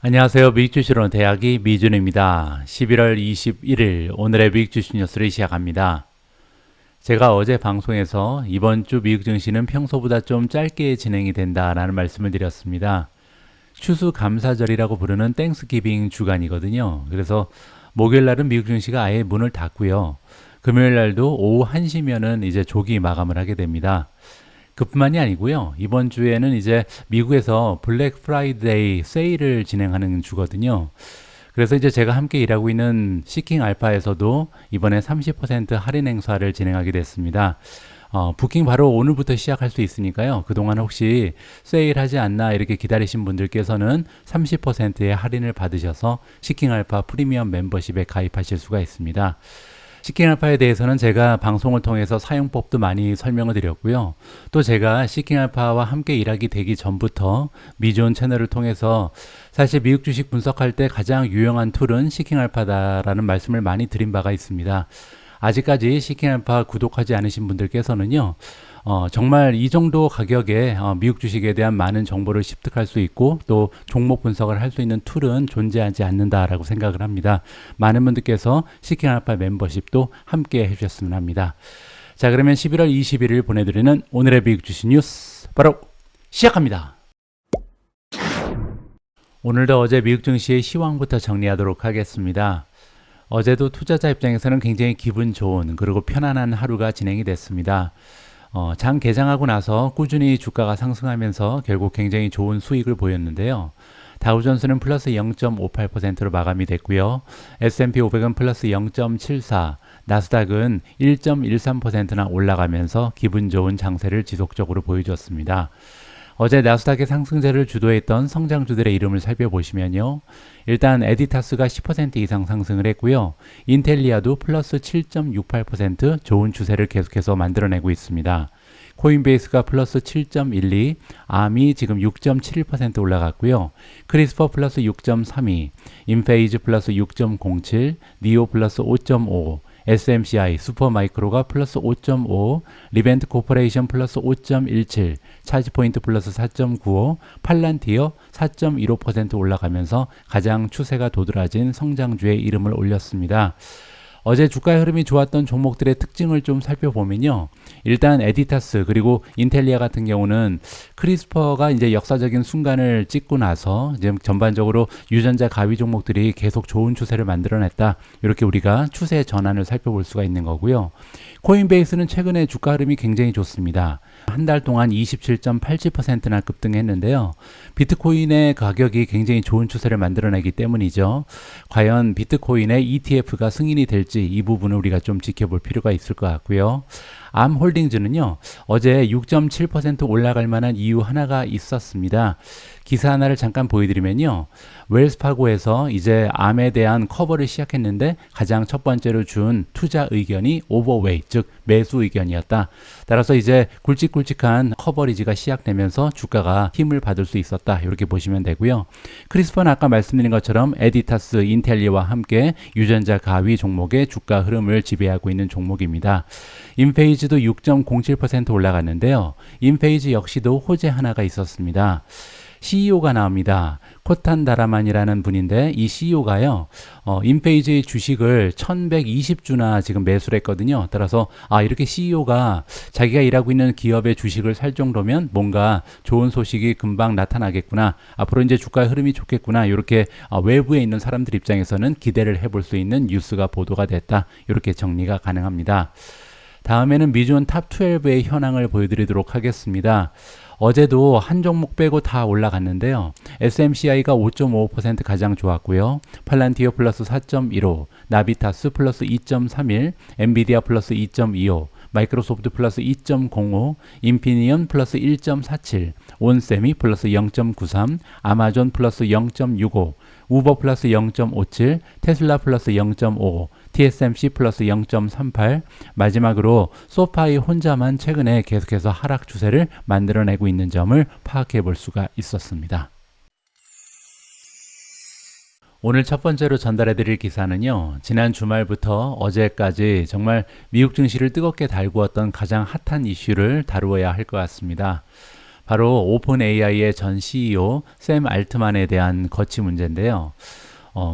안녕하세요. 미국 주식으로는 대학이 미준입니다. 11월 21일 오늘의 미국 주식 뉴스를 시작합니다. 제가 어제 방송에서 이번 주 미국 증시는 평소보다 좀 짧게 진행이 된다라는 말씀을 드렸습니다. 추수감사절이라고 부르는 땡스기빙 주간이거든요. 그래서 목요일 날은 미국 증시가 아예 문을 닫고요. 금요일 날도 오후 1시면은 이제 조기 마감을 하게 됩니다. 그뿐만이 아니고요. 이번 주에는 이제 미국에서 블랙 프라이데이 세일을 진행하는 주거든요. 그래서 이제 제가 함께 일하고 있는 시킹 알파에서도 이번에 30% 할인 행사를 진행하게 됐습니다. 부킹 바로 오늘부터 시작할 수 있으니까요. 그동안 혹시 세일하지 않나 이렇게 기다리신 분들께서는 30%의 할인을 받으셔서 시킹 알파 프리미엄 멤버십에 가입하실 수가 있습니다. 시킹알파에 대해서는 제가 방송을 통해서 사용법도 많이 설명을 드렸고요. 또 제가 시킹알파와 함께 일하게 되기 전부터 미존 채널을 통해서 사실 미국 주식 분석할 때 가장 유용한 툴은 시킹알파다라는 말씀을 많이 드린 바가 있습니다. 아직까지 시킹알파 구독하지 않으신 분들께서는요. 정말 이 정도 가격에 미국 주식에 대한 많은 정보를 습득할 수 있고 또 종목 분석을 할 수 있는 툴은 존재하지 않는다라고 생각을 합니다. 많은 분들께서 시킹알파 멤버십도 함께 해주셨으면 합니다. 자, 그러면 11월 21일 보내드리는 오늘의 미국 주식 뉴스 바로 시작합니다. 오늘도 어제 미국 증시의 시황부터 정리하도록 하겠습니다. 어제도 투자자 입장에서는 굉장히 기분 좋은 그리고 편안한 하루가 진행이 됐습니다. 장 개장하고 나서 꾸준히 주가가 상승하면서 결국 굉장히 좋은 수익을 보였는데요. 다우존스는 플러스 0.58%로 마감이 됐고요. S&P 500은 플러스 0.74, 나스닥은 1.13%나 올라가면서 기분 좋은 장세를 지속적으로 보여주었습니다. 어제 나스닥의 상승세를 주도했던 성장주들의 이름을 살펴보시면요. 일단 에디타스가 10% 이상 상승을 했고요. 인텔리아도 플러스 7.68% 좋은 추세를 계속해서 만들어내고 있습니다. 코인베이스가 플러스 7.12, 암이 지금 6.71% 올라갔고요. 크리스퍼 플러스 6.32, 인페이즈 플러스 6.07, 니오 플러스 5.5, SMCI, 슈퍼마이크로가 플러스 5.5, 리벤트 코퍼레이션 플러스 5.17, 차지포인트 플러스 4.95, 팔란티어 4.15% 올라가면서 가장 추세가 도드라진 성장주의 이름을 올렸습니다. 어제 주가의 흐름이 좋았던 종목들의 특징을 좀 살펴보면요. 일단 에디타스 그리고 인텔리아 같은 경우는 크리스퍼가 이제 역사적인 순간을 찍고 나서 이제 전반적으로 유전자 가위 종목들이 계속 좋은 추세를 만들어냈다. 이렇게 우리가 추세 전환을 살펴볼 수가 있는 거고요. 코인베이스는 최근에 주가 흐름이 굉장히 좋습니다. 한 달 동안 27.87%나 급등했는데요. 비트코인의 가격이 굉장히 좋은 추세를 만들어내기 때문이죠. 과연 비트코인의 ETF가 승인이 될지 이 부분을 우리가 좀 지켜볼 필요가 있을 것 같고요. 암홀딩즈는요. 어제 6.7% 올라갈 만한 이유 하나가 있었습니다. 기사 하나를 잠깐 보여드리면요. 웰스파고에서 이제 암에 대한 커버를 시작했는데 가장 첫 번째로 준 투자 의견이 오버웨이, 즉 매수 의견이었다. 따라서 이제 굵직굵직한 커버리지가 시작되면서 주가가 힘을 받을 수 있었다. 이렇게 보시면 되고요. 크리스퍼는 아까 말씀드린 것처럼 에디타스, 인텔리와 함께 유전자 가위 종목의 주가 흐름을 지배하고 있는 종목입니다. 인페이즈도 6.07% 올라갔는데요. 인페이즈 역시도 호재 하나가 있었습니다. CEO가 나옵니다. 코탄 다라만이라는 분인데 이 CEO가요. 인페이즈의 주식을 1120주나 지금 매수를 했거든요. 따라서 이렇게 CEO가 자기가 일하고 있는 기업의 주식을 살 정도면 뭔가 좋은 소식이 금방 나타나겠구나. 앞으로 이제 주가의 흐름이 좋겠구나. 이렇게 외부에 있는 사람들 입장에서는 기대를 해볼 수 있는 뉴스가 보도가 됐다. 이렇게 정리가 가능합니다. 다음에는 미존 탑 12의 현황을 보여드리도록 하겠습니다. 어제도 한 종목 빼고 다 올라갔는데요. SMCI가 5.55% 가장 좋았고요. 팔란티어 플러스 4.15, 나비타스 플러스 2.31, 엔비디아 플러스 2.25, 마이크로소프트 플러스 2.05, 인피니언 플러스 1.47, 온세미 플러스 0.93, 아마존 플러스 0.65, 우버 플러스 0.57, 테슬라 플러스 0.55, TSMC 플러스 0.38, 마지막으로 소파이 혼자만 최근에 계속해서 하락 추세를 만들어내고 있는 점을 파악해 볼 수가 있었습니다. 오늘 첫 번째로 전달해 드릴 기사는요. 지난 주말부터 어제까지 정말 미국 증시를 뜨겁게 달구었던 가장 핫한 이슈를 다루어야 할 것 같습니다. 바로 오픈 AI의 전 CEO 샘 알트만에 대한 거치 문제인데요.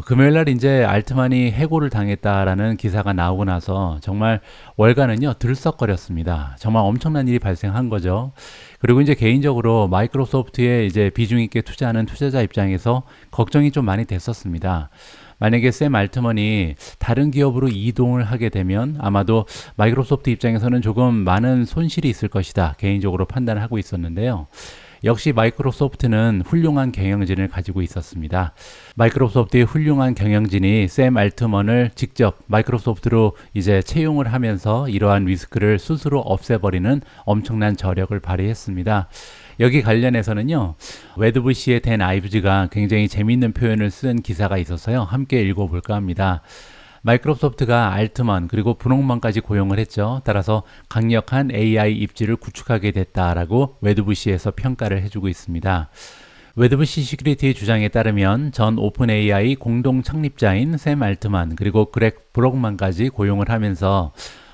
금요일날 이제 알트만이 해고를 당했다라는 기사가 나오고 나서 정말 월가는요 들썩거렸습니다. 정말 엄청난 일이 발생한 거죠. 그리고 이제 개인적으로 마이크로소프트에 이제 비중 있게 투자하는 투자자 입장에서 걱정이 좀 많이 됐었습니다. 만약에 샘 알트먼이 다른 기업으로 이동을 하게 되면 아마도 마이크로소프트 입장에서는 조금 많은 손실이 있을 것이다 개인적으로 판단하고 있었는데요. 역시 마이크로소프트는 훌륭한 경영진을 가지고 있었습니다. 마이크로소프트의 훌륭한 경영진이 샘 알트먼을 직접 마이크로소프트로 이제 채용을 하면서 이러한 리스크를 스스로 없애버리는 엄청난 저력을 발휘했습니다. 여기 관련해서는요, 웨드부시의 댄 아이브즈가 굉장히 재미있는 표현을 쓴 기사가 있어서요, 함께 읽어볼까 합니다. 마이크로소프트가 알트먼 그리고 브록먼까지 고용을 했죠. 따라서 강력한 AI 입지를 구축하게 됐다라고 웨드부시에서 평가를 해주고 있습니다. 웨드부시 시큐리티의 주장에 따르면 전 오픈 AI 공동 창립자인 샘 알트만 그리고 그렉 브록먼까지 고용을 하면서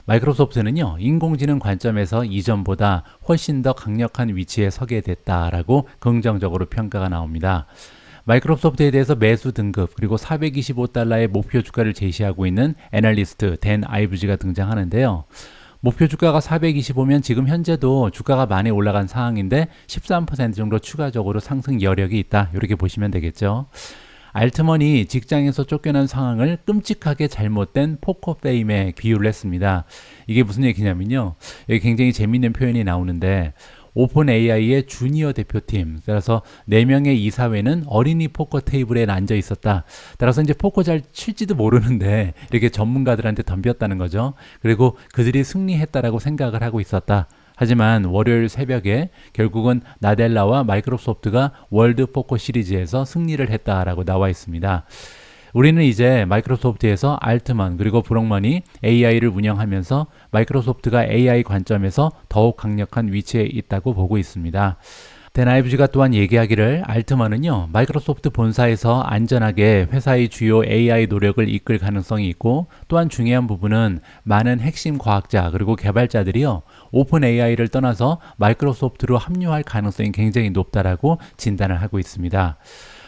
마이크로소프트는요, 인공지능 관점에서 이전보다 훨씬 더 강력한 위치에 서게 됐다라고 긍정적으로 평가가 나옵니다. 마이크로소프트에 대해서 매수 등급 그리고 $425의 목표 주가를 제시하고 있는 애널리스트 댄 아이브즈가 등장하는데요. 목표 주가가 425면 지금 현재도 주가가 많이 올라간 상황인데 13% 정도 추가적으로 상승 여력이 있다. 이렇게 보시면 되겠죠. 알트먼이 직장에서 쫓겨난 상황을 끔찍하게 잘못된 포커 페임에 비유를 했습니다. 이게 무슨 얘기냐면요. 여기 굉장히 재미있는 표현이 나오는데 오픈 AI의 주니어 대표팀, 따라서 4명의 이사회는 어린이 포커 테이블에 앉아 있었다. 따라서 이제 포커 잘 칠지도 모르는데 이렇게 전문가들한테 덤볐다는 거죠. 그리고 그들이 승리했다라고 생각을 하고 있었다. 하지만 월요일 새벽에 결국은 나델라와 마이크로소프트가 월드 포커 시리즈에서 승리를 했다라고 나와 있습니다. 우리는 이제 마이크로소프트에서 알트먼 그리고 브록먼이 AI를 운영하면서 마이크로소프트가 AI 관점에서 더욱 강력한 위치에 있다고 보고 있습니다. 댄 아이브즈가 또한 얘기하기를 알트먼은요, 마이크로소프트 본사에서 안전하게 회사의 주요 AI 노력을 이끌 가능성이 있고, 또한 중요한 부분은 많은 핵심 과학자 그리고 개발자들이요, 오픈 AI를 떠나서 마이크로소프트로 합류할 가능성이 굉장히 높다라고 진단을 하고 있습니다.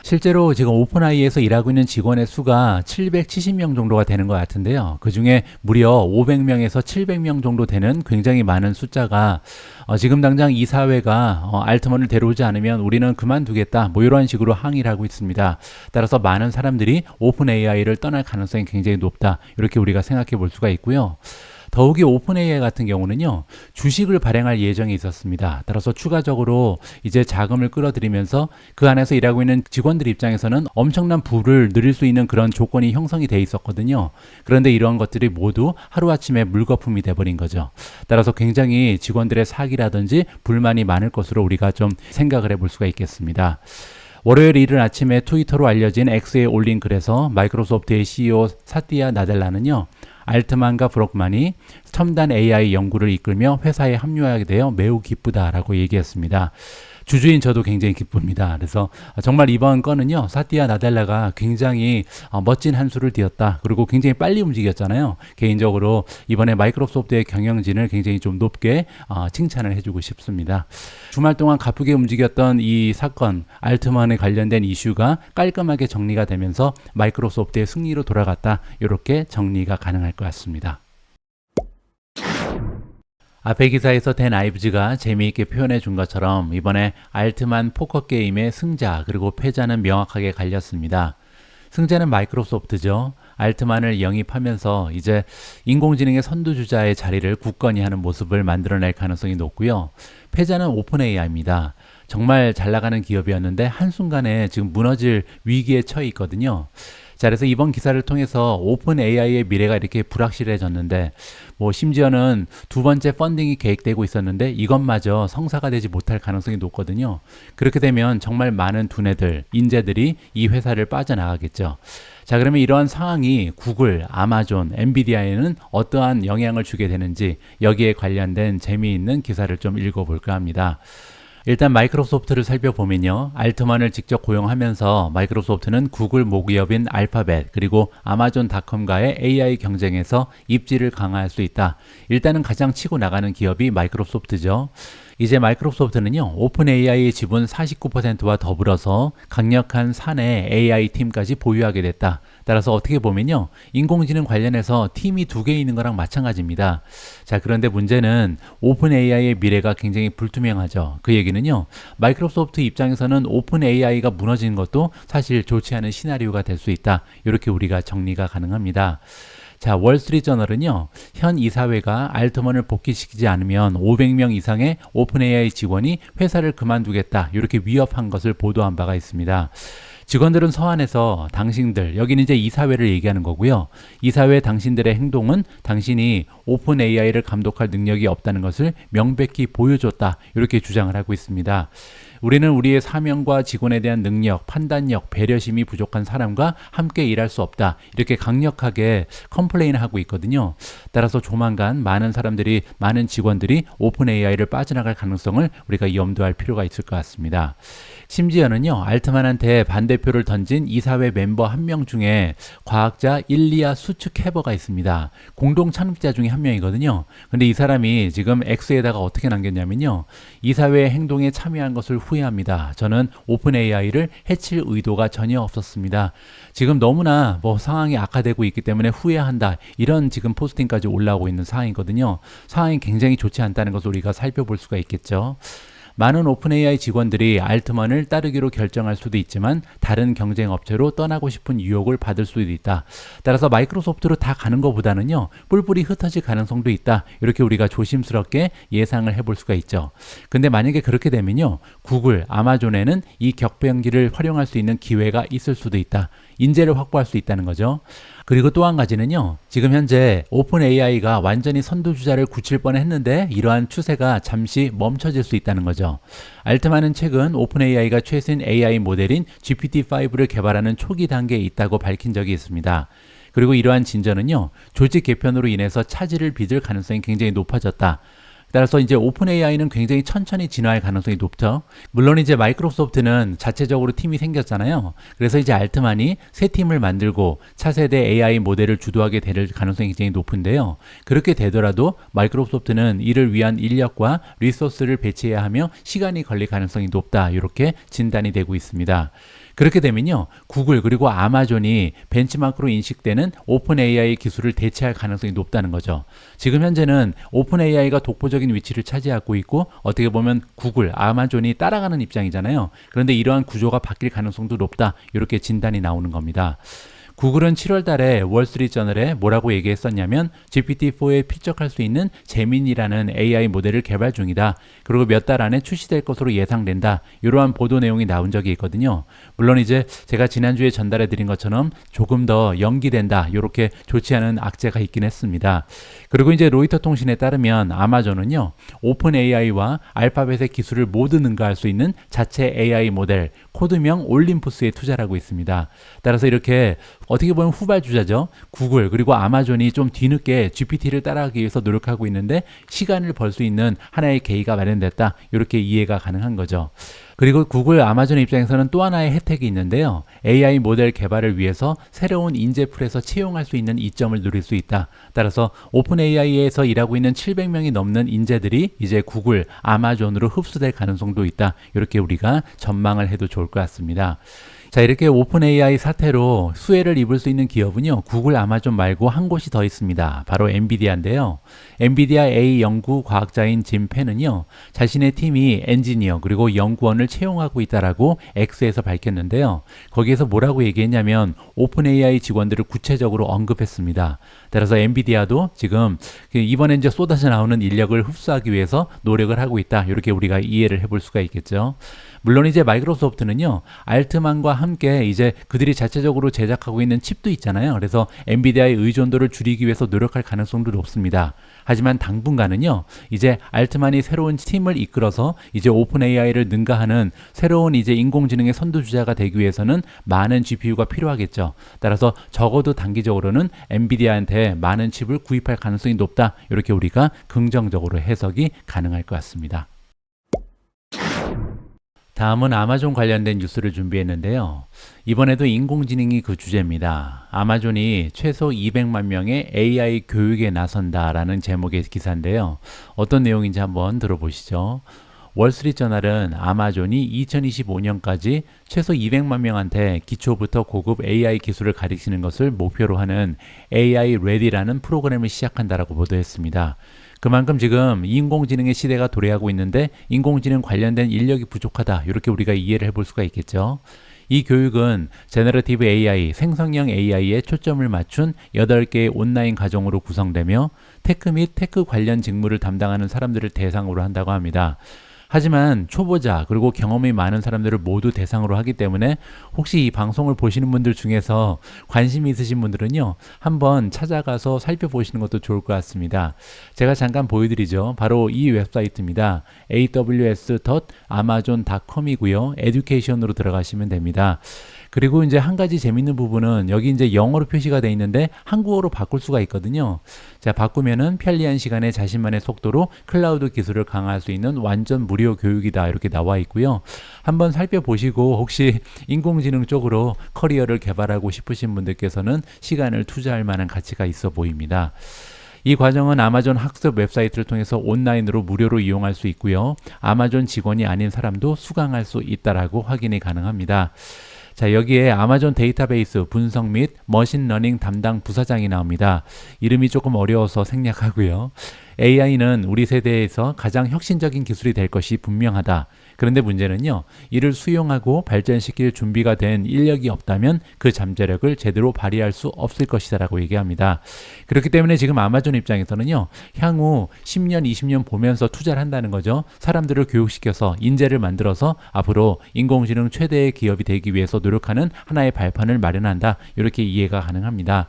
실제로 지금 오픈AI에서 일하고 있는 직원의 수가 770명 정도가 되는 것 같은데요. 그 중에 무려 500명에서 700명 정도 되는 굉장히 많은 숫자가 지금 당장 이 사회가 알트먼을 데려오지 않으면 우리는 그만두겠다. 뭐 이런 식으로 항의를 하고 있습니다. 따라서 많은 사람들이 오픈AI를 떠날 가능성이 굉장히 높다. 이렇게 우리가 생각해 볼 수가 있고요. 더욱이 오픈AI 같은 경우는요, 주식을 발행할 예정이 있었습니다. 따라서 추가적으로 이제 자금을 끌어들이면서 그 안에서 일하고 있는 직원들 입장에서는 엄청난 부를 누릴 수 있는 그런 조건이 형성이 돼 있었거든요. 그런데 이러한 것들이 모두 하루아침에 물거품이 돼버린 거죠. 따라서 굉장히 직원들의 사기라든지 불만이 많을 것으로 우리가 좀 생각을 해볼 수가 있겠습니다. 월요일 이른 아침에 트위터로 알려진 X에 올린 글에서 마이크로소프트의 CEO 사티아 나델라는요, 알트만과 브록만이 첨단 AI 연구를 이끌며 회사에 합류하게 되어 매우 기쁘다라고 얘기했습니다. 주주인 저도 굉장히 기쁩니다. 그래서 정말 이번 건은요, 사티아 나델라가 굉장히 멋진 한 수를 띄었다. 그리고 굉장히 빨리 움직였잖아요. 개인적으로 이번에 마이크로소프트의 경영진을 굉장히 좀 높게 칭찬을 해주고 싶습니다. 주말 동안 가쁘게 움직였던 이 사건, 알트만에 관련된 이슈가 깔끔하게 정리가 되면서 마이크로소프트의 승리로 돌아갔다. 이렇게 정리가 가능할 것 같습니다. 앞의 기사에서 댄 아이브즈가 재미있게 표현해 준 것처럼 이번에 알트만 포커 게임의 승자 그리고 패자는 명확하게 갈렸습니다. 승자는 마이크로소프트죠. 알트만을 영입하면서 이제 인공지능의 선두주자의 자리를 굳건히 하는 모습을 만들어낼 가능성이 높고요. 패자는 오픈AI입니다. 정말 잘 나가는 기업이었는데 한순간에 지금 무너질 위기에 처해 있거든요. 자, 그래서 이번 기사를 통해서 오픈 AI의 미래가 이렇게 불확실해졌는데, 뭐 심지어는 두 번째 펀딩이 계획되고 있었는데 이것마저 성사가 되지 못할 가능성이 높거든요. 그렇게 되면 정말 많은 두뇌들, 인재들이 이 회사를 빠져나가겠죠. 자, 그러면 이러한 상황이 구글, 아마존, 엔비디아에는 어떠한 영향을 주게 되는지 여기에 관련된 재미있는 기사를 좀 읽어볼까 합니다. 일단 마이크로소프트를 살펴보면요, 알트만을 직접 고용하면서 마이크로소프트는 구글 모기업인 알파벳 그리고 아마존닷컴과의 AI 경쟁에서 입지를 강화할 수 있다. 일단은 가장 치고 나가는 기업이 마이크로소프트죠. 이제 마이크로소프트는요, 오픈 AI의 지분 49%와 더불어서 강력한 사내 AI 팀까지 보유하게 됐다. 따라서 어떻게 보면요, 인공지능 관련해서 팀이 2개 있는 거랑 마찬가지입니다. 자, 그런데 문제는 오픈 AI의 미래가 굉장히 불투명하죠. 그 얘기는요, 마이크로소프트 입장에서는 오픈 AI가 무너지는 것도 사실 좋지 않은 시나리오가 될 수 있다. 이렇게 우리가 정리가 가능합니다. 자, 월스트리트저널은요, 현 이사회가 알트먼을 복귀시키지 않으면 500명 이상의 오픈 AI 직원이 회사를 그만두겠다, 이렇게 위협한 것을 보도한 바가 있습니다. 직원들은 서한에서 당신들, 여기는 이제 이사회를 얘기하는 거고요. 이사회 당신들의 행동은 당신이 오픈 AI를 감독할 능력이 없다는 것을 명백히 보여줬다, 이렇게 주장을 하고 있습니다. 우리는 우리의 사명과 직원에 대한 능력, 판단력, 배려심이 부족한 사람과 함께 일할 수 없다, 이렇게 강력하게 컴플레인하고 있거든요. 따라서 조만간 많은 직원들이 오픈 AI를 빠져나갈 가능성을 우리가 염두할 필요가 있을 것 같습니다. 심지어는요, 알트만한테 반대표를 던진 이사회 멤버 한 명 중에 과학자 일리아 수츠케버가 있습니다. 공동 창립자 중에 한 명이거든요. 근데 이 사람이 지금 X에다가 어떻게 남겼냐면요, 이사회의 행동에 참여한 것을 후회합니다. 저는 오픈 AI를 해칠 의도가 전혀 없었습니다. 지금 너무나 상황이 악화되고 있기 때문에 후회한다, 이런 지금 포스팅까지 올라오고 있는 상황이거든요. 상황이 굉장히 좋지 않다는 것을 우리가 살펴볼 수가 있겠죠. 많은 오픈 AI 직원들이 알트만을 따르기로 결정할 수도 있지만 다른 경쟁 업체로 떠나고 싶은 유혹을 받을 수도 있다. 따라서 마이크로소프트로 다 가는 것보다는요, 뿔뿔이 흩어질 가능성도 있다. 이렇게 우리가 조심스럽게 예상을 해볼 수가 있죠. 근데 만약에 그렇게 되면요, 구글, 아마존에는 이 격변기를 활용할 수 있는 기회가 있을 수도 있다. 인재를 확보할 수 있다는 거죠. 그리고 또 한 가지는요, 지금 현재 오픈 AI가 완전히 선두주자를 굳힐 뻔했는데 이러한 추세가 잠시 멈춰질 수 있다는 거죠. 알트만은 최근 오픈 AI가 최신 AI 모델인 GPT-5를 개발하는 초기 단계에 있다고 밝힌 적이 있습니다. 그리고 이러한 진전은요, 조직 개편으로 인해서 차질을 빚을 가능성이 굉장히 높아졌다. 따라서 이제 오픈 AI는 굉장히 천천히 진화할 가능성이 높죠. 물론 이제 마이크로소프트는 자체적으로 팀이 생겼잖아요. 그래서 이제 알트만이 새 팀을 만들고 차세대 AI 모델을 주도하게 될 가능성이 굉장히 높은데요. 그렇게 되더라도 마이크로소프트는 이를 위한 인력과 리소스를 배치해야 하며 시간이 걸릴 가능성이 높다, 이렇게 진단이 되고 있습니다. 그렇게 되면요, 구글 그리고 아마존이 벤치마크로 인식되는 오픈 AI 기술을 대체할 가능성이 높다는 거죠. 지금 현재는 오픈 AI가 독보적인 위치를 차지하고 있고 어떻게 보면 구글, 아마존이 따라가는 입장이잖아요. 그런데 이러한 구조가 바뀔 가능성도 높다, 이렇게 진단이 나오는 겁니다. 구글은 7월 달에 월스트리트저널에 뭐라고 얘기했었냐면 GPT-4에 필적할 수 있는 제민이라는 AI 모델을 개발 중이다. 그리고 몇 달 안에 출시될 것으로 예상된다. 이러한 보도 내용이 나온 적이 있거든요. 물론 이제 제가 지난주에 전달해 드린 것처럼 조금 더 연기된다, 이렇게 좋지 않은 악재가 있긴 했습니다. 그리고 이제 로이터 통신에 따르면 아마존은요, 오픈 AI와 알파벳의 기술을 모두 능가할 수 있는 자체 AI 모델, 코드명 올림푸스에 투자를 하고 있습니다. 따라서 이렇게 어떻게 보면 후발주자죠. 구글 그리고 아마존이 좀 뒤늦게 GPT를 따라가기 위해서 노력하고 있는데 시간을 벌 수 있는 하나의 계기가 마련됐다, 이렇게 이해가 가능한 거죠. 그리고 구글, 아마존 입장에서는 또 하나의 혜택이 있는데요. AI 모델 개발을 위해서 새로운 인재풀에서 채용할 수 있는 이점을 누릴 수 있다. 따라서 오픈 AI에서 일하고 있는 700명이 넘는 인재들이 이제 구글, 아마존으로 흡수될 가능성도 있다. 이렇게 우리가 전망을 해도 좋을 것 같습니다. 자, 이렇게 오픈 AI 사태로 수혜를 입을 수 있는 기업은요, 구글, 아마존 말고 한 곳이 더 있습니다. 바로 엔비디아인데요. 엔비디아 A 연구 과학자인 짐 펜은요, 자신의 팀이 엔지니어 그리고 연구원을 채용하고 있다라고 X에서 밝혔는데요. 거기에서 뭐라고 얘기했냐면 오픈 AI 직원들을 구체적으로 언급했습니다. 따라서 엔비디아도 지금 이번에 이제 쏟아져 나오는 인력을 흡수하기 위해서 노력을 하고 있다, 이렇게 우리가 이해를 해볼 수가 있겠죠. 물론 이제 마이크로소프트는요, 알트만과 함께 이제 그들이 자체적으로 제작하고 있는 칩도 있잖아요. 그래서 엔비디아의 의존도를 줄이기 위해서 노력할 가능성도 높습니다. 하지만 당분간은요, 이제 알트만이 새로운 팀을 이끌어서 이제 오픈 AI를 능가하는 새로운 이제 인공지능의 선두주자가 되기 위해서는 많은 GPU가 필요하겠죠. 따라서 적어도 단기적으로는 엔비디아한테 많은 칩을 구입할 가능성이 높다, 이렇게 우리가 긍정적으로 해석이 가능할 것 같습니다. 다음은 아마존 관련된 뉴스를 준비했는데요. 이번에도 인공지능이 그 주제입니다. 아마존이 최소 200만 명의 AI 교육에 나선다라는 제목의 기사인데요. 어떤 내용인지 한번 들어보시죠. 월스트리트저널은 아마존이 2025년까지 최소 200만 명한테 기초부터 고급 AI 기술을 가르치는 것을 목표로 하는 AI Ready라는 프로그램을 시작한다라고 보도했습니다. 그만큼 지금 인공지능의 시대가 도래하고 있는데 인공지능 관련된 인력이 부족하다. 이렇게 우리가 이해를 해볼 수가 있겠죠. 이 교육은 제너러티브 AI, 생성형 AI에 초점을 맞춘 8개의 온라인 과정으로 구성되며 테크 및 테크 관련 직무를 담당하는 사람들을 대상으로 한다고 합니다. 하지만 초보자 그리고 경험이 많은 사람들을 모두 대상으로 하기 때문에 혹시 이 방송을 보시는 분들 중에서 관심이 있으신 분들은요, 한번 찾아가서 살펴보시는 것도 좋을 것 같습니다. 제가 잠깐 보여드리죠. 바로 이 웹사이트입니다. aws.amazon.com이고요. 에듀케이션으로 들어가시면 됩니다. 그리고 이제 한 가지 재밌는 부분은 여기 이제 영어로 표시가 되어 있는데 한국어로 바꿀 수가 있거든요. 자, 바꾸면은 편리한 시간에 자신만의 속도로 클라우드 기술을 강화할 수 있는 완전 무료 교육이다. 이렇게 나와 있고요. 한번 살펴보시고 혹시 인공지능 쪽으로 커리어를 개발하고 싶으신 분들께서는 시간을 투자할 만한 가치가 있어 보입니다. 이 과정은 아마존 학습 웹사이트를 통해서 온라인으로 무료로 이용할 수 있고요. 아마존 직원이 아닌 사람도 수강할 수 있다라고 확인이 가능합니다. 자, 여기에 아마존 데이터베이스 분석 및 머신러닝 담당 부사장이 나옵니다. 이름이 조금 어려워서 생략하고요. AI는 우리 세대에서 가장 혁신적인 기술이 될 것이 분명하다. 그런데 문제는요, 이를 수용하고 발전시킬 준비가 된 인력이 없다면 그 잠재력을 제대로 발휘할 수 없을 것이다 라고 얘기합니다. 그렇기 때문에 지금 아마존 입장에서는요, 향후 10년, 20년 보면서 투자를 한다는 거죠. 사람들을 교육시켜서 인재를 만들어서 앞으로 인공지능 최대의 기업이 되기 위해서 노력하는 하나의 발판을 마련한다. 이렇게 이해가 가능합니다.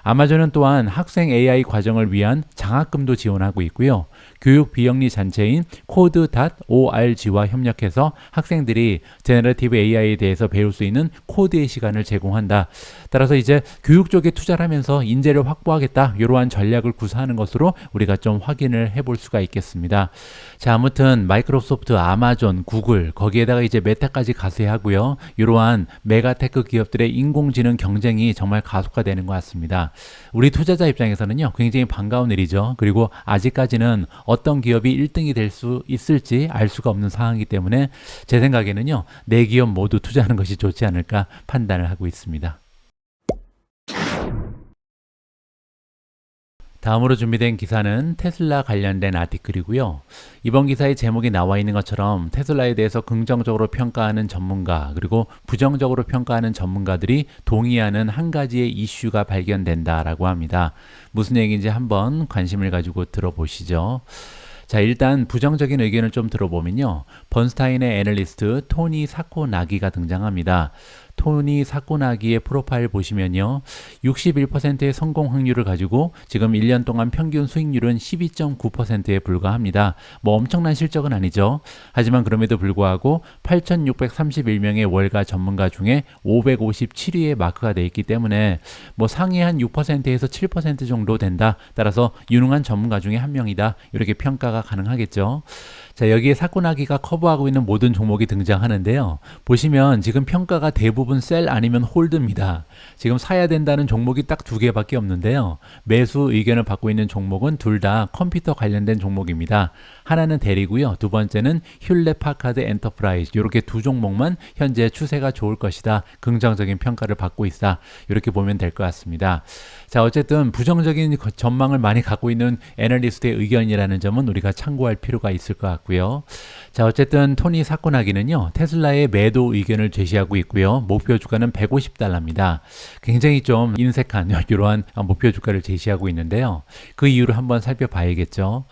아마존은 또한 학생 AI 과정을 위한 장학금도 지원하고 있고요. 교육 비영리 단체인 code.org와 협력해서 학생들이 제너러티브 AI에 대해서 배울 수 있는 코드의 시간을 제공한다. 따라서 이제 교육 쪽에 투자를 하면서 인재를 확보하겠다. 이러한 전략을 구사하는 것으로 우리가 좀 확인을 해볼 수가 있겠습니다. 자, 아무튼 마이크로소프트, 아마존, 구글 거기에다가 이제 메타까지 가세하고요. 이러한 메가테크 기업들의 인공지능 경쟁이 정말 가속화되는 것 같습니다. 우리 투자자 입장에서는요, 굉장히 반가운 일이죠. 그리고 아직까지는 어떤 기업이 1등이 될 수 있을지 알 수가 없는 상황이기 때문에 제 생각에는요, 네 기업 모두 투자하는 것이 좋지 않을까 판단을 하고 있습니다. 다음으로 준비된 기사는 테슬라 관련된 아티클이고요. 이번 기사의 제목에 나와 있는 것처럼 테슬라에 대해서 긍정적으로 평가하는 전문가 그리고 부정적으로 평가하는 전문가들이 동의하는 한 가지의 이슈가 발견된다라고 합니다. 무슨 얘기인지 한번 관심을 가지고 들어보시죠. 자, 일단 부정적인 의견을 좀 들어보면요. 번스타인의 애널리스트 토니 사코나기가 등장합니다. 토니 사코나기의 프로파일 보시면요. 61%의 성공 확률을 가지고 지금 1년 동안 평균 수익률은 12.9%에 불과합니다. 뭐 엄청난 실적은 아니죠. 하지만 그럼에도 불구하고 8,631명의 월가 전문가 중에 557위의 마크가 되어 있기 때문에 뭐 상위 한 6%에서 7% 정도 된다. 따라서 유능한 전문가 중에 한 명이다. 이렇게 평가가 가능하겠죠. 자, 여기에 사코나기가 커버하고 있는 모든 종목이 등장하는데요. 보시면 지금 평가가 대부분 셀 아니면 홀드입니다. 지금 사야 된다는 종목이 딱 2개밖에 없는데요. 매수 의견을 받고 있는 종목은 둘 다 컴퓨터 관련된 종목입니다. 하나는 대리고요. 두 번째는 흄렛 파카드 엔터프라이즈. 이렇게 두 종목만 현재 추세가 좋을 것이다. 긍정적인 평가를 받고 있다. 이렇게 보면 될 것 같습니다. 자, 어쨌든 부정적인 전망을 많이 갖고 있는 애널리스트의 의견이라는 점은 우리가 참고할 필요가 있을 것 같고요. 자, 어쨌든 토니 사코나기는요, 테슬라의 매도 의견을 제시하고 있고요. 목표 주가는 150달러입니다. 굉장히 좀 인색한 이러한 목표 주가를 제시하고 있는데요. 그 이유를 한번 살펴봐야겠죠.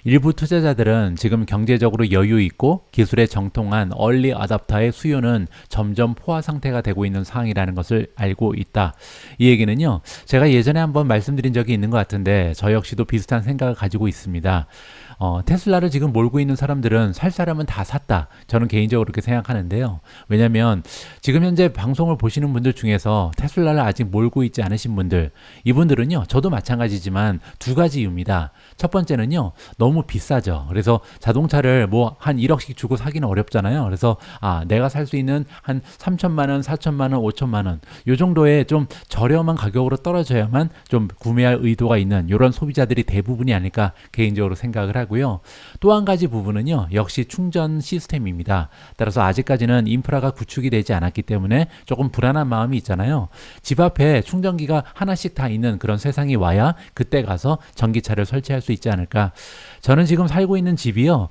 일부 투자자들은 지금 경제적으로 여유 있고 기술에 정통한 얼리 어답터의 수요는 점점 포화 상태가 되고 있는 상황이라는 것을 알고 있다. 이 얘기는요, 제가 예전에 한번 말씀드린 적이 있는 것 같은데 저 역시도 비슷한 생각을 가지고 있습니다. 테슬라를 지금 몰고 있는 사람들은 살 사람은 다 샀다. 저는 개인적으로 그렇게 생각하는데요. 왜냐하면 지금 현재 방송을 보시는 분들 중에서 테슬라를 아직 몰고 있지 않으신 분들, 이분들은요, 저도 마찬가지지만 두 가지 이유입니다. 첫 번째는요, 너무 비싸죠. 그래서 자동차를 뭐 한 1억씩 주고 사기는 어렵잖아요. 그래서 내가 살 수 있는 한 3천만 원, 4천만 원, 5천만 원, 요 정도의 좀 저렴한 가격으로 떨어져야만 좀 구매할 의도가 있는 이런 소비자들이 대부분이 아닐까 개인적으로 생각을 하고요. 또 한 가지 부분은요, 역시 충전 시스템입니다. 따라서 아직까지는 인프라가 구축이 되지 않았기 때문에 조금 불안한 마음이 있잖아요. 집 앞에 충전기가 하나씩 다 있는 그런 세상이 와야 그때 가서 전기차를 설치할 수 있지 않을까. 저는 지금 살고 있는 집이요,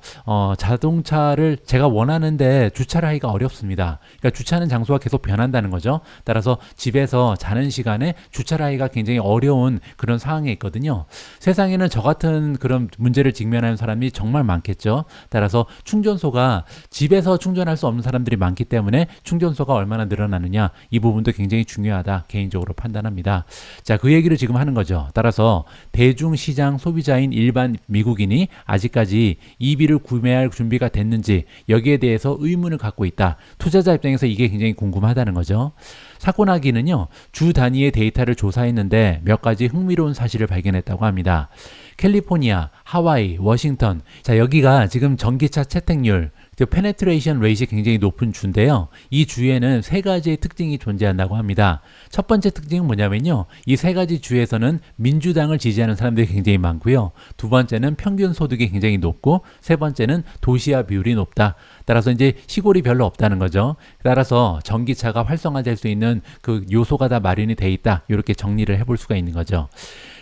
자동차를 제가 원하는데 주차를 하기가 어렵습니다. 그러니까 주차하는 장소가 계속 변한다는 거죠. 따라서 집에서 자는 시간에 주차를 하기가 굉장히 어려운 그런 상황에 있거든요. 세상에는 저 같은 그런 문제를 직면하는 사람이 정말 많겠죠. 따라서 충전소가 집에서 충전할 수 없는 사람들이 많기 때문에 충전소가 얼마나 늘어나느냐, 이 부분도 굉장히 중요하다 개인적으로 판단합니다. 자, 그 얘기를 지금 하는 거죠. 따라서 대중시장 소비자인 일반 미국인이 아직까지 EV를 구매할 준비가 됐는지 여기에 대해서 의문을 갖고 있다. 투자자 입장에서 이게 굉장히 궁금하다는 거죠. 사고 나기는요, 주 단위의 데이터를 조사했는데 몇 가지 흥미로운 사실을 발견했다고 합니다. 캘리포니아, 하와이, 워싱턴, 자, 여기가 지금 전기차 채택률, 페네트레이션 레이트이 굉장히 높은 주인데요. 이 주에는 세 가지의 특징이 존재한다고 합니다. 첫 번째 특징은 뭐냐면요, 이 세 가지 주에서는 민주당을 지지하는 사람들이 굉장히 많고요. 두 번째는 평균 소득이 굉장히 높고, 세 번째는 도시화 비율이 높다. 따라서 이제 시골이 별로 없다는 거죠. 따라서 전기차가 활성화될 수 있는 그 요소가 다 마련이 돼 있다. 이렇게 정리를 해볼 수가 있는 거죠.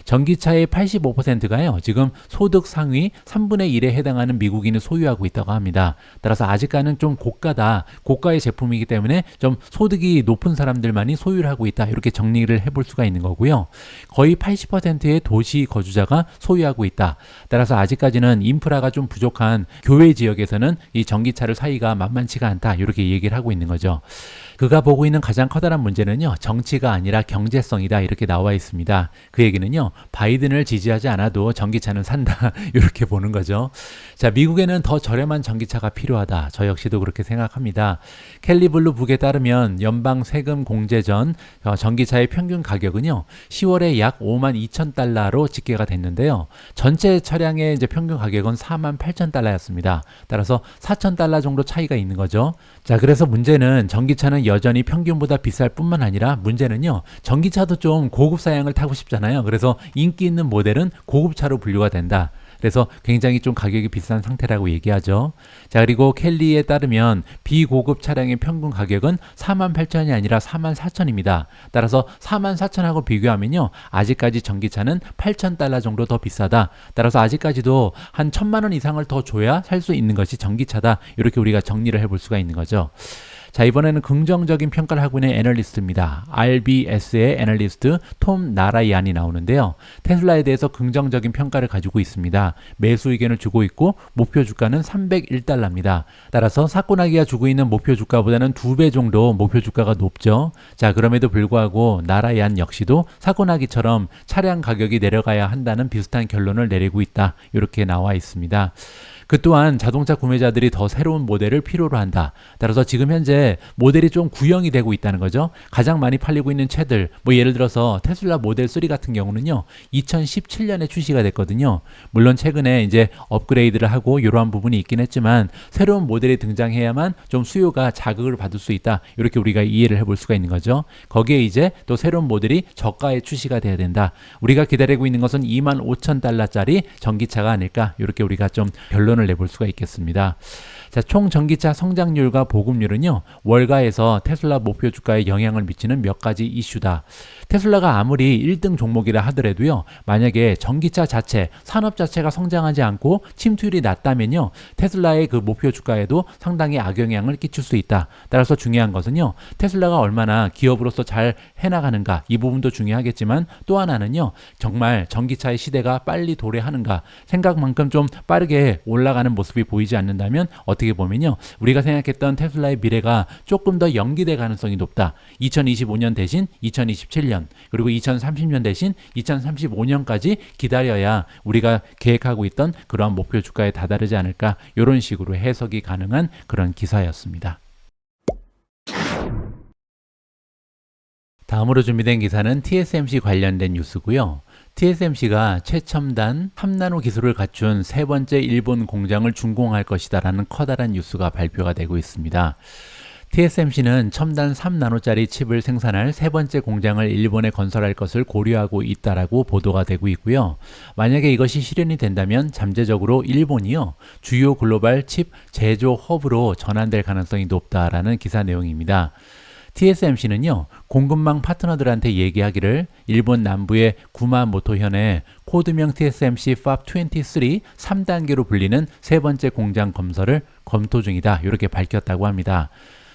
전기차의 85%가요, 지금 소득 상위 3분의 1에 해당하는 미국인이 소유하고 있다고 합니다. 따라서 아직까지는 좀 고가의 제품이기 때문에 좀 소득이 높은 사람들만이 소유를 하고 있다. 이렇게 정리를 해볼 수가 있는 거고요. 거의 80%의 도시 거주자가 소유하고 있다. 따라서 아직까지는 인프라가 좀 부족한 교외 지역에서는 이 전기차를 사기가 만만치가 않다. 이렇게 얘기를 하고 있는 거죠. 그가 보고 있는 가장 커다란 문제는요, 정치가 아니라 경제성이다. 이렇게 나와 있습니다. 그 얘기는요, 바이든을 지지하지 않아도 전기차는 산다. 이렇게 보는 거죠. 자, 미국에는 더 저렴한 전기차가 필요하다. 저 역시도 그렇게 생각합니다. 캘리블루 북에 따르면 연방 세금 공제 전 전기차의 평균 가격은요, 10월에 약 5만 2천 달러로 집계가 됐는데요. 전체 차량의 이제 평균 가격은 4만 8천 달러였습니다. 따라서 4천 달러 정도 차이가 있는 거죠. 자, 그래서 문제는 전기차는 여전히 평균보다 비쌀 뿐만 아니라 문제는요, 전기차도 좀 고급 사양을 타고 싶잖아요. 그래서 인기 있는 모델은 고급차로 분류가 된다. 그래서 굉장히 좀 가격이 비싼 상태라고 얘기하죠. 자, 그리고 켈리에 따르면 비고급 차량의 평균 가격은 4만 8천이 아니라 4만 4천입니다. 따라서 4만 4천하고 비교하면요, 아직까지 전기차는 8천 달러 정도 더 비싸다. 따라서 아직까지도 한 1,000만 원 이상을 더 줘야 살 수 있는 것이 전기차다. 이렇게 우리가 정리를 해볼 수가 있는 거죠. 자, 이번에는 긍정적인 평가를 하고 있는 애널리스트입니다. RBS의 애널리스트 톰 나라이안이 나오는데요. 테슬라에 대해서 긍정적인 평가를 가지고 있습니다. 매수 의견을 주고 있고 목표 주가는 301달러입니다. 따라서 사고 나기가 주고 있는 목표 주가보다는 2배 정도 목표 주가가 높죠. 자, 그럼에도 불구하고 나라이안 역시도 사고 나기처럼 차량 가격이 내려가야 한다는 비슷한 결론을 내리고 있다. 이렇게 나와 있습니다. 그 또한 자동차 구매자들이 더 새로운 모델을 필요로 한다. 따라서 지금 현재 모델이 좀 구형이 되고 있다는 거죠. 가장 많이 팔리고 있는 차들, 뭐 예를 들어서 테슬라 모델 3 같은 경우는요, 2017년에 출시가 됐거든요. 물론 최근에 이제 업그레이드를 하고 이러한 부분이 있긴 했지만 새로운 모델이 등장해야만 좀 수요가 자극을 받을 수 있다. 이렇게 우리가 이해를 해볼 수가 있는 거죠. 거기에 이제 또 새로운 모델이 저가에 출시가 돼야 된다. 우리가 기다리고 있는 것은 2만 5천 달러짜리 전기차가 아닐까. 이렇게 우리가 좀 결론을 내볼 수가 있겠습니다. 자, 총 전기차 성장률과 보급률은요, 월가에서 테슬라 목표 주가에 영향을 미치는 몇 가지 이슈다. 테슬라가 아무리 1등 종목이라 하더라도요, 만약에 전기차 자체, 산업 자체가 성장하지 않고 침투율이 낮다면요, 테슬라의 그 목표 주가에도 상당히 악영향을 끼칠 수 있다. 따라서 중요한 것은요, 테슬라가 얼마나 기업으로서 잘 해나가는가, 이 부분도 중요하겠지만 또 하나는요, 정말 전기차의 시대가 빨리 도래하는가, 생각만큼 좀 빠르게 올라가는 모습이 보이지 않는다면 어떻게 보면요, 우리가 생각했던 테슬라의 미래가 보다 조금 더 연기될 가능성이 높다. 2025년 대신 2027년, 그리고 2030년 대신 2035년까지 기다려야 우리가 계획하고 있던 그러한 목표 주가에 다다르지 않을까, 이런 식으로 해석이 가능한 그런 기사였습니다. 다음으로 준비된 기사는 TSMC 관련된 뉴스고요. TSMC가 최첨단 3나노 기술을 갖춘 세 번째 일본 공장을 준공할 것이다라는 커다란 뉴스가 발표가 되고 있습니다. TSMC는 첨단 3나노짜리 칩을 생산할 세 번째 공장을 일본에 건설할 것을 고려하고 있다라고 보도가 되고 있고요. 만약에 이것이 실현이 된다면 잠재적으로 일본이요, 주요 글로벌 칩 제조 허브로 전환될 가능성이 높다라는 기사 내용입니다. TSMC는요, 공급망 파트너들한테 얘기하기를 일본 남부의 구마모토현에 코드명 TSMC Fab 23 3단계로 불리는 세 번째 공장 건설을 검토 중이다, 이렇게 밝혔다고 합니다.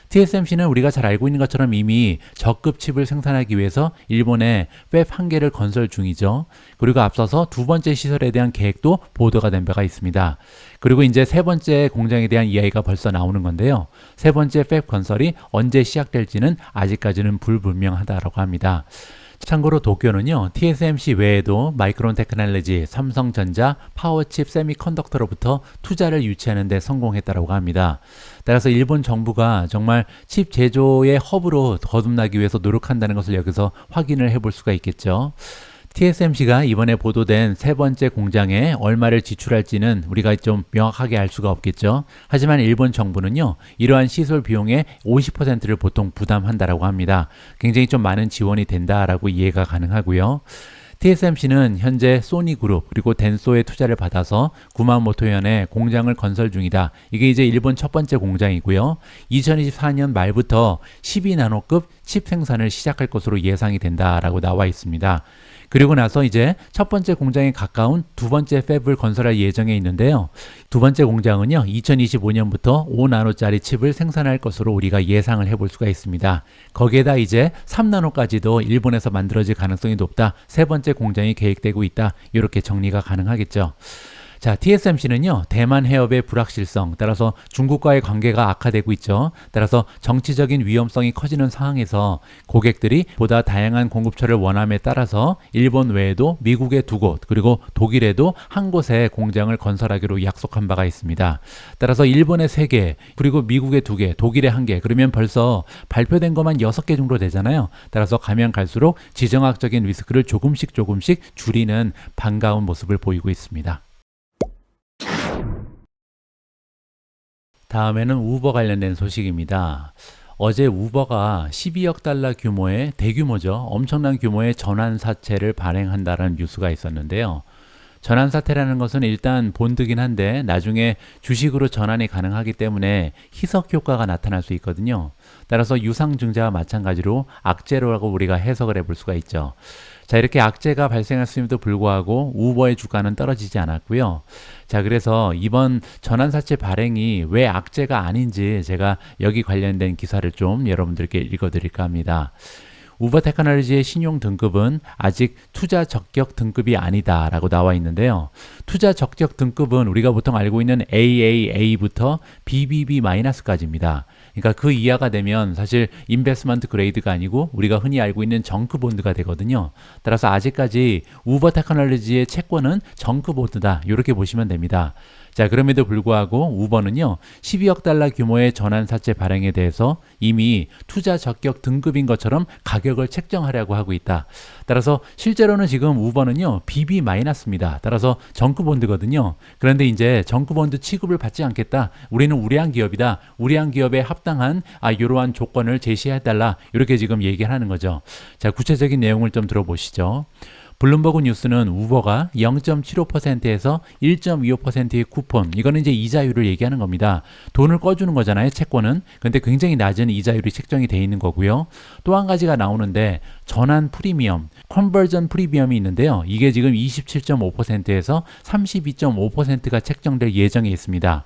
TSMC는 우리가 잘 알고 있는 것처럼 이미 저급 칩을 생산하기 위해서 일본에 팹 1개를 건설 중이죠. 그리고 앞서서 두 번째 시설에 대한 계획도 보도가 된 바가 있습니다. 그리고 이제 세 번째 공장에 대한 이야기가 벌써 나오는 건데요. 세 번째 팹 건설이 언제 시작될지는 아직까지는 불분명하다고 합니다. 참고로 도쿄는요, TSMC 외에도 마이크론 테크놀로지, 삼성전자, 파워칩 세미컨덕터로부터 투자를 유치하는 데 성공했다고 합니다. 따라서 일본 정부가 정말 칩 제조의 허브로 거듭나기 위해서 노력한다는 것을 여기서 확인을 해볼 수가 있겠죠. TSMC가 이번에 보도된 세 번째 공장에 얼마를 지출할지는 우리가 좀 명확하게 알 수가 없겠죠. 하지만 일본 정부는요, 이러한 시설 비용의 50%를 보통 부담한다라고 합니다. 굉장히 좀 많은 지원이 된다라고 이해가 가능하고요. TSMC는 현재 소니그룹 그리고 덴소의 투자를 받아서 구마모토현에 공장을 건설 중이다. 이게 이제 일본 첫 번째 공장이고요. 2024년 말부터 12나노급 칩 생산을 시작할 것으로 예상이 된다라고 나와 있습니다. 그리고 나서 이제 첫 번째 공장에 가까운 두 번째 팹을 건설할 예정에 있는데요. 두 번째 공장은요, 2025년부터 5나노짜리 칩을 생산할 것으로 우리가 예상을 해볼 수가 있습니다. 거기에다 이제 3나노까지도 일본에서 만들어질 가능성이 높다. 세 번째 공장이 계획되고 있다. 이렇게 정리가 가능하겠죠. 자, TSMC는요, 대만 해협의 불확실성, 따라서 중국과의 관계가 악화되고 있죠. 따라서 정치적인 위험성이 커지는 상황에서 고객들이 보다 다양한 공급처를 원함에 따라서 일본 외에도 미국의 두 곳, 그리고 독일에도 한 곳에 공장을 건설하기로 약속한 바가 있습니다. 따라서 일본의 3개, 그리고 미국의 2개, 독일의 1개, 그러면 벌써 발표된 것만 6개 정도 되잖아요. 따라서 가면 갈수록 지정학적인 리스크를 조금씩 줄이는 반가운 모습을 보이고 있습니다. 다음에는 우버 관련된 소식입니다. 어제 우버가 12억 달러 규모의 대규모죠. 엄청난 규모의 전환사채를 발행한다는 뉴스가 있었는데요. 전환사태라는 것은 일단 본드긴 한데 나중에 주식으로 전환이 가능하기 때문에 희석 효과가 나타날 수 있거든요. 따라서 유상증자와 마찬가지로 악재로라고 우리가 해석을 해볼 수가 있죠. 자, 이렇게 악재가 발생했음에도 불구하고 우버의 주가는 떨어지지 않았고요. 자, 그래서 이번 전환사채 발행이 왜 악재가 아닌지 제가 여기 관련된 기사를 좀 여러분들께 읽어드릴까 합니다. 우버 테크놀로지의 신용 등급은 아직 투자 적격 등급이 아니다 라고 나와 있는데요. 투자 적격 등급은 우리가 보통 알고 있는 AAA부터 BBB-까지입니다. 그러니까 그 이하가 되면 사실 인베스트먼트 그레이드가 아니고 우리가 흔히 알고 있는 정크 본드가 되거든요. 따라서 아직까지 우버 테크놀로지의 채권은 정크 본드다, 이렇게 보시면 됩니다. 자, 그럼에도 불구하고 우버는요, 12억 달러 규모의 전환사채 발행에 대해서 이미 투자 적격 등급인 것처럼 가격을 책정하려고 하고 있다. 따라서 실제로는 지금 우버는요, BB-입니다. 따라서 정크본드거든요. 그런데 이제 정크본드 취급을 받지 않겠다. 우리는 우량한 기업이다. 우량한 기업에 합당한 이러한 조건을 제시해달라. 이렇게 지금 얘기를 하는 거죠. 자, 구체적인 내용을 좀 들어보시죠. 블룸버그 뉴스는 우버가 0.75%에서 1.25%의 쿠폰, 이거는 이제 이자율을 얘기하는 겁니다. 돈을 꺼주는 거잖아요, 채권은. 근데 굉장히 낮은 이자율이 책정이 돼 있는 거고요. 또 한 가지가 나오는데 전환 프리미엄, 컨버전 프리미엄이 있는데요. 이게 지금 27.5%에서 32.5%가 책정될 예정에 있습니다.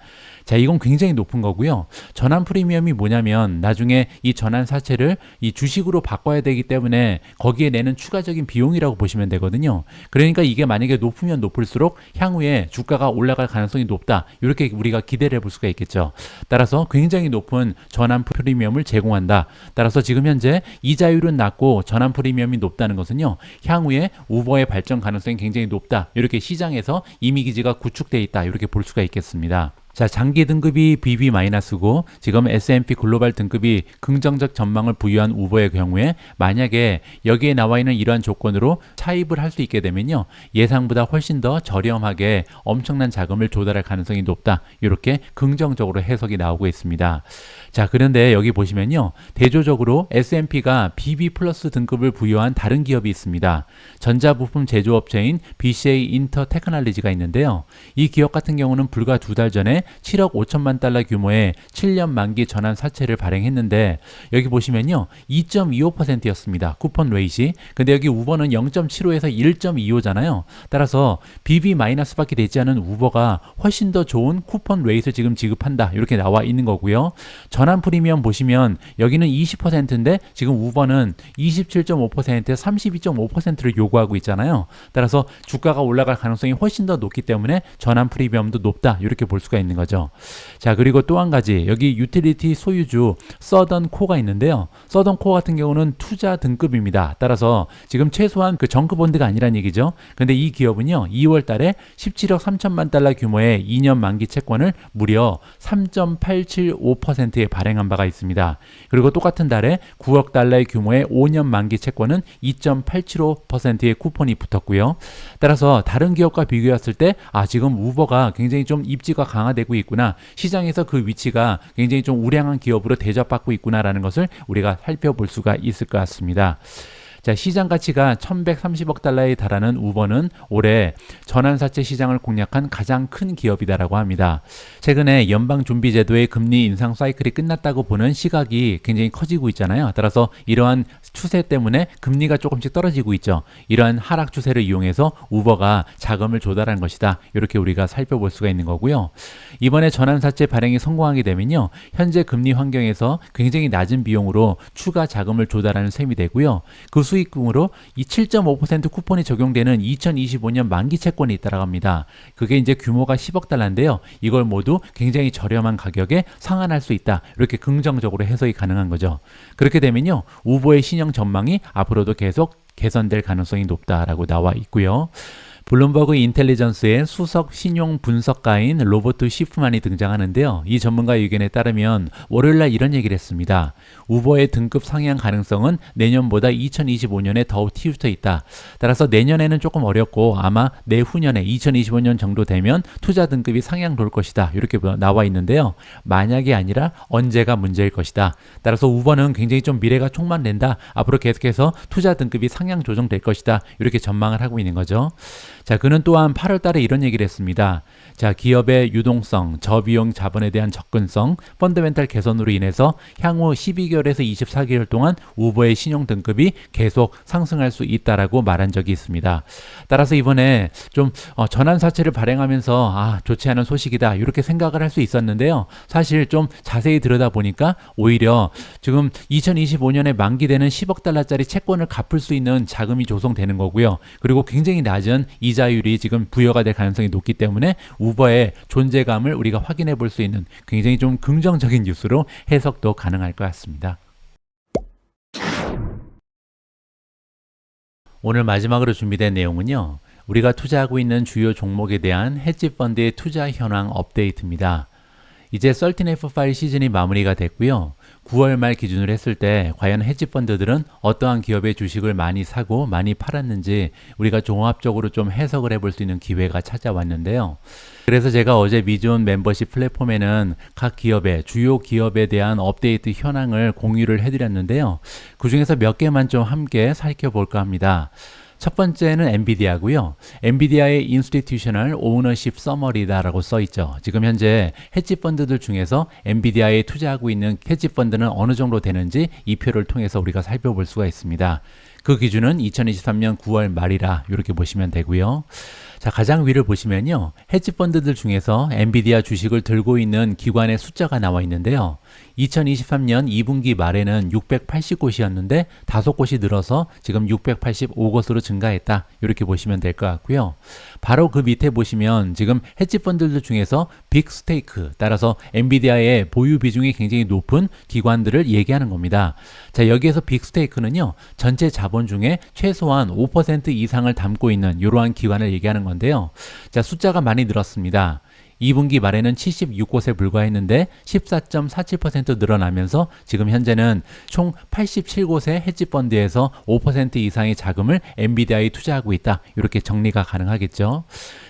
자, 이건 굉장히 높은 거고요. 전환 프리미엄이 뭐냐면 나중에 이 전환 사채를 이 주식으로 바꿔야 되기 때문에 거기에 내는 추가적인 비용이라고 보시면 되거든요. 그러니까 이게 만약에 높으면 높을수록 향후에 주가가 올라갈 가능성이 높다. 이렇게 우리가 기대를 해볼 수가 있겠죠. 따라서 굉장히 높은 전환 프리미엄을 제공한다. 따라서 지금 현재 이자율은 낮고 전환 프리미엄이 높다는 것은요. 향후에 우버의 발전 가능성이 굉장히 높다. 이렇게 시장에서 이미 기지가 구축되어 있다. 이렇게 볼 수가 있겠습니다. 자, 장기 등급이 BB-고 지금 S&P 글로벌 등급이 긍정적 전망을 부여한 우버의 경우에 만약에 여기에 나와 있는 이러한 조건으로 차입을 할 수 있게 되면요. 예상보다 훨씬 더 저렴하게 엄청난 자금을 조달할 가능성이 높다. 이렇게 긍정적으로 해석이 나오고 있습니다. 자, 그런데 여기 보시면요. 대조적으로 S&P가 BB 플러스 등급을 부여한 다른 기업이 있습니다. 전자부품 제조업체인 BCA 인터테크놀로지가 있는데요. 이 기업 같은 경우는 불과 2달 전에 7억 5천만 달러 규모의 7년 만기 전환 사채를 발행했는데 여기 보시면요. 2.25%였습니다. 쿠폰 레이시. 근데 여기 우버는 0.75에서 1.25잖아요. 따라서 BB-밖에 되지 않은 우버가 훨씬 더 좋은 쿠폰 레이트를 지금 지급한다. 이렇게 나와 있는 거고요. 전환 프리미엄 보시면 여기는 20%인데 지금 우버는 27.5%에 32.5%를 요구하고 있잖아요. 따라서 주가가 올라갈 가능성이 훨씬 더 높기 때문에 전환 프리미엄도 높다. 이렇게 볼 수가 있는 거죠. 자, 그리고 또 한 가지 여기 유틸리티 소유주 서던 코가 있는데요. 서던 코 같은 경우는 투자 등급입니다. 따라서 지금 최소한 그 정크 본드가 아니란 얘기죠. 근데 이 기업은요. 2월 달에 17억 3천만 달러 규모의 2년 만기 채권을 무려 3.875%에 발행한 바가 있습니다. 그리고 똑같은 달에 9억 달러의 규모의 5년 만기 채권은 2.875%의 쿠폰이 붙었고요. 따라서 다른 기업과 비교했을 때 지금 우버가 굉장히 좀 입지가 강화되고 있구나. 시장에서 그 위치가 굉장히 좀 우량한 기업으로 대접받고 있구나라는 것을 우리가 살펴볼 수가 있을 것 같습니다. 자, 시장 가치가 1130억 달러에 달하는 우버는 올해 전환사채 시장을 공략한 가장 큰 기업이다라고 합니다. 최근에 연방준비제도의 금리 인상 사이클이 끝났다고 보는 시각이 굉장히 커지고 있잖아요. 따라서 이러한 추세 때문에 금리가 조금씩 떨어지고 있죠. 이러한 하락 추세를 이용해서 우버가 자금을 조달한 것이다. 이렇게 우리가 살펴볼 수가 있는 거고요. 이번에 전환사채 발행이 성공하게 되면요. 현재 금리 환경에서 굉장히 낮은 비용으로 추가 자금을 조달하는 셈이 되고요. 그 수익금으로 이 7.5% 쿠폰이 적용되는 2025년 만기 채권이 있다고 합니다. 그게 이제 규모가 10억 달러인데요. 이걸 모두 굉장히 저렴한 가격에 상환할 수 있다. 이렇게 긍정적으로 해석이 가능한 거죠. 그렇게 되면요. 우버의 신용 전망이 앞으로도 계속 개선될 가능성이 높다라고 나와 있고요. 블룸버그 인텔리전스의 수석 신용 분석가인 로버트 시프만이 등장하는데요. 이 전문가의 의견에 따르면 월요일날 이런 얘기를 했습니다. 우버의 등급 상향 가능성은 내년보다 2025년에 더욱 튀어져 있다. 따라서 내년에는 조금 어렵고 아마 내후년에 2025년 정도 되면 투자 등급이 상향될 것이다. 이렇게 나와 있는데요. 만약이 아니라 언제가 문제일 것이다. 따라서 우버는 굉장히 좀 미래가 촉망된다. 앞으로 계속해서 투자 등급이 상향 조정될 것이다. 이렇게 전망을 하고 있는 거죠. 자, 그는 또한 8월 달에 이런 얘기를 했습니다. 자, 기업의 유동성, 저비용 자본에 대한 접근성, 펀더멘탈 개선으로 인해서 향후 12개월에서 24개월 동안 우버의 신용 등급이 계속 상승할 수 있다라고 말한 적이 있습니다. 따라서 이번에 좀 전환 사채를 발행하면서 좋지 않은 소식이다 이렇게 생각을 할 수 있었는데요. 사실 좀 자세히 들여다보니까 오히려 지금 2025년에 만기되는 10억 달러짜리 채권을 갚을 수 있는 자금이 조성되는 거고요. 그리고 굉장히 낮은 이자율이 지금 부여가 될 가능성이 높기 때문에 우버의 존재감을 우리가 확인해 볼 수 있는 굉장히 좀 긍정적인 뉴스로 해석도 가능할 것 같습니다. 오늘 마지막으로 준비된 내용은요. 우리가 투자하고 있는 주요 종목에 대한 헤지펀드의 투자 현황 업데이트입니다. 이제 13F5 시즌이 마무리가 됐고요. 9월 말 기준으로 했을 때 과연 헤지펀드들은 어떠한 기업의 주식을 많이 사고 많이 팔았는지 우리가 종합적으로 좀 해석을 해볼 수 있는 기회가 찾아왔는데요. 그래서 제가 어제 미존 멤버십 플랫폼에는 각 기업의 주요 기업에 대한 업데이트 현황을 공유를 해드렸는데요. 그 중에서 몇 개만 좀 함께 살펴볼까 합니다. 첫 번째는 엔비디아고요. 엔비디아의 인스티튜셔널 오너십 서머리다라고 써 있죠. 지금 현재 헤지펀드들 중에서 엔비디아에 투자하고 있는 헤지펀드는 어느 정도 되는지 이 표를 통해서 우리가 살펴볼 수가 있습니다. 그 기준은 2023년 9월 말이라 이렇게 보시면 되고요. 자, 가장 위를 보시면요. 헤지 펀드들 중에서 엔비디아 주식을 들고 있는 기관의 숫자가 나와 있는데요. 2023년 2분기 말에는 680곳이었는데 5곳이 늘어서 지금 685곳으로 증가했다. 이렇게 보시면 될 것 같고요. 바로 그 밑에 보시면 지금 헤지 펀드들 중에서 빅스테이크, 따라서 엔비디아의 보유 비중이 굉장히 높은 기관들을 얘기하는 겁니다. 자, 여기에서 빅스테이크는요. 전체 자본 중에 최소한 5% 이상을 담고 있는 이러한 기관을 얘기하는 건데요. 자, 숫자가 많이 늘었습니다. 2분기 말에는 76곳에 불과했는데 14.47% 늘어나면서 지금 현재는 총 87곳의 헤지펀드에서 5% 이상의 자금을 엔비디아에 투자하고 있다. 이렇게 정리가 가능하겠죠.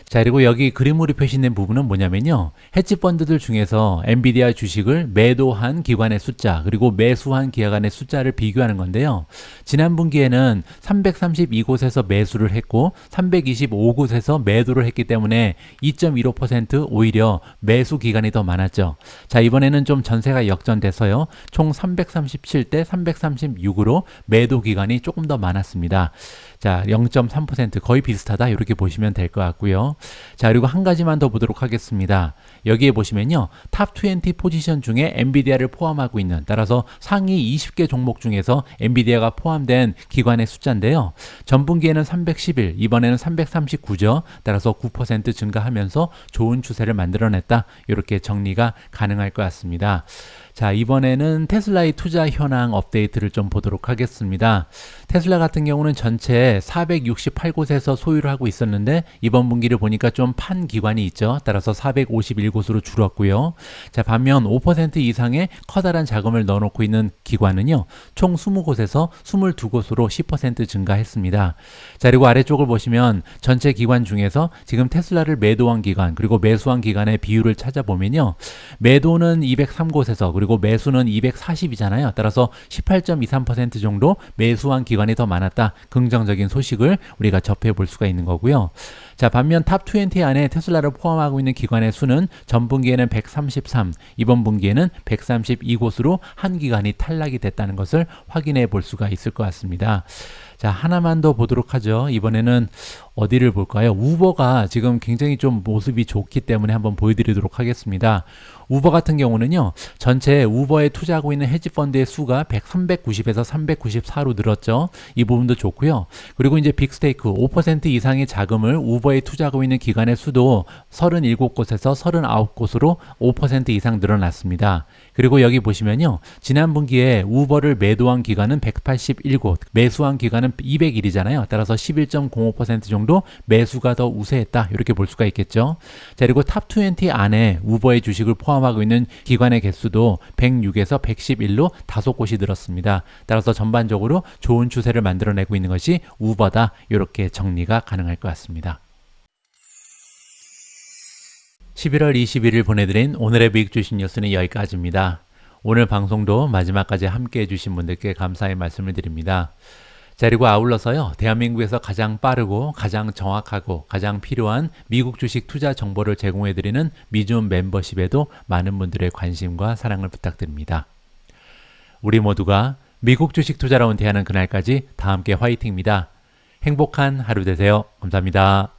자, 그리고 여기 그림으로 표시된 부분은 뭐냐면요. 헤지펀드들 중에서 엔비디아 주식을 매도한 기관의 숫자, 그리고 매수한 기관의 숫자를 비교하는 건데요. 지난 분기에는 332곳에서 매수를 했고 325곳에서 매도를 했기 때문에 2.15% 오히려 매수 기간이 더 많았죠. 자, 이번에는 좀 전세가 역전돼서요. 총 337대 336으로 매도 기간이 조금 더 많았습니다. 자, 0.3% 거의 비슷하다 이렇게 보시면 될 것 같고요. 자, 그리고 한 가지만 더 보도록 하겠습니다. 여기에 보시면요. 탑 20 포지션 중에 엔비디아를 포함하고 있는, 따라서 상위 20개 종목 중에서 엔비디아가 포함된 기관의 숫자인데요. 전분기에는 311, 이번에는 339죠. 따라서 9% 증가하면서 좋은 추세를 만들어냈다. 이렇게 정리가 가능할 것 같습니다. 자, 이번에는 테슬라의 투자 현황 업데이트를 좀 보도록 하겠습니다. 테슬라 같은 경우는 전체 468곳에서 소유를 하고 있었는데 이번 분기를 보니까 좀 판 기관이 있죠. 따라서 451곳으로 줄었고요. 자, 반면 5% 이상의 커다란 자금을 넣어놓고 있는 기관은요. 총 20곳에서 22곳으로 10% 증가했습니다. 자, 그리고 아래쪽을 보시면 전체 기관 중에서 지금 테슬라를 매도한 기관 그리고 매수한 기관의 비율을 찾아보면요. 매도는 203곳에서 그리고 매수는 240이잖아요. 따라서 18.23% 정도 매수한 기관이 더 많았다. 긍정적인 소식을 우리가 접해 볼 수가 있는 거고요. 자, 반면 탑 20 안에 테슬라를 포함하고 있는 기관의 수는 전 분기에는 133, 이번 분기에는 132곳으로 한 기관이 탈락이 됐다는 것을 확인해 볼 수가 있을 것 같습니다. 자, 하나만 더 보도록 하죠. 이번에는 어디를 볼까요? 우버가 지금 굉장히 좀 모습이 좋기 때문에 한번 보여드리도록 하겠습니다. 우버 같은 경우는요, 전체 우버에 투자하고 있는 헤지펀드의 수가 390에서 394로 늘었죠. 이 부분도 좋고요. 그리고 이제 빅스테이크 5% 이상의 자금을 우버에 투자하고 있는 기관의 수도 37곳에서 39곳으로 5% 이상 늘어났습니다. 그리고 여기 보시면요, 지난 분기에 우버를 매도한 기관은 181곳, 매수한 기관은 201이잖아요. 따라서 11.05% 정도 매수가 더 우세했다. 이렇게 볼 수가 있겠죠. 자, 그리고 탑 20 안에 우버의 주식을 포함하고 있는 기관의 개수도 106에서 111로 5곳이 늘었습니다. 따라서 전반적으로 좋은 추세를 만들어내고 있는 것이 우버다. 이렇게 정리가 가능할 것 같습니다. 11월 21일 보내드린 오늘의 미국 주식 뉴스는 여기까지입니다. 오늘 방송도 마지막까지 함께 해주신 분들께 감사의 말씀을 드립니다. 자, 그리고 아울러서요, 대한민국에서 가장 빠르고 가장 정확하고 가장 필요한 미국 주식 투자 정보를 제공해드리는 미줌 멤버십에도 많은 분들의 관심과 사랑을 부탁드립니다. 우리 모두가 미국 주식 투자로 은퇴하는 그날까지 다 함께 화이팅입니다. 행복한 하루 되세요. 감사합니다.